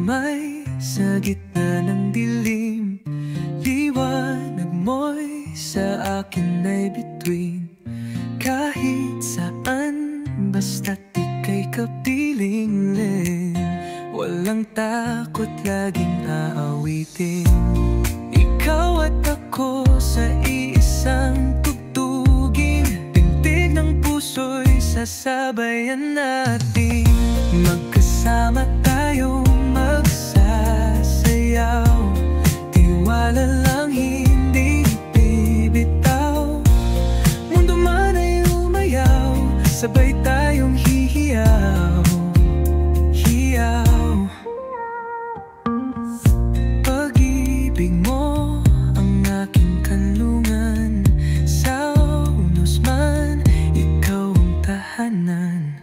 may sa gitna ng dilim. Liwanag mo'y sa akin ay bituin. Kahit saan, basta't ika'y kapiling. Walang takot, laging aawitin. Ikaw at ako sa iisang tugtugin. Tintig ng puso'y sasabayan natin. Magkasama tayong magsasayaw. Tiwala lang, hindi bibitaw. Mundo man ay umayaw, sabay tayong hihiyaw. Hiyaw. Pag-ibig mo ang aking kanlungan. Sa unos man, ikaw ang tahanan.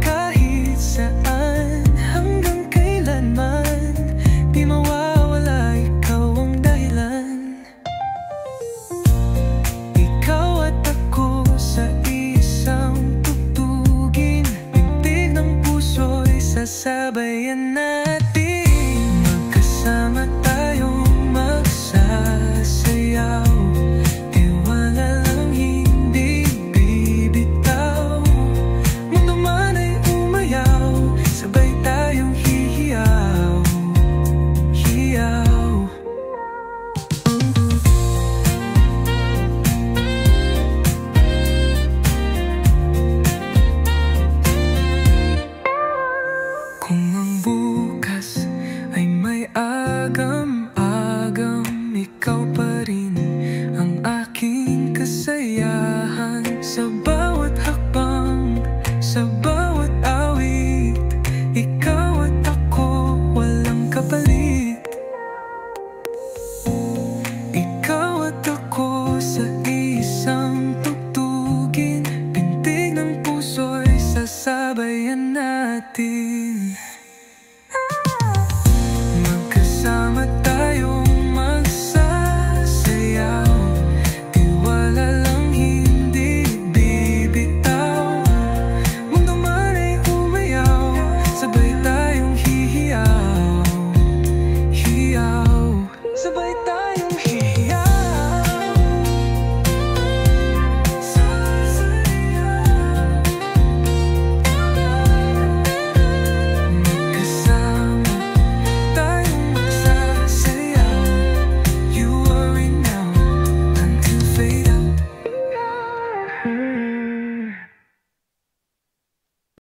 Kahit saan, hanggang kailanman, di mawawala, ikaw ang dahilan. Ikaw at ako sa isang tugtugin. Bintig ng puso'y sasabayan natin. Magkasama tayong magsasayaw. Tiwala lang, hindi bibitaw. Mundo man ay umayaw, sabay tayong hihiyaw. Hiyaw. Kung ang bukas ay may agam-agam, ikaw pa rin ang aking kasayahan. Sa bawat hakbang, sa bawat awit, ikaw at ako, walang kapalit. Ikaw at ako sa isang tugtugin. Bintig ng puso'y sasabayan natin.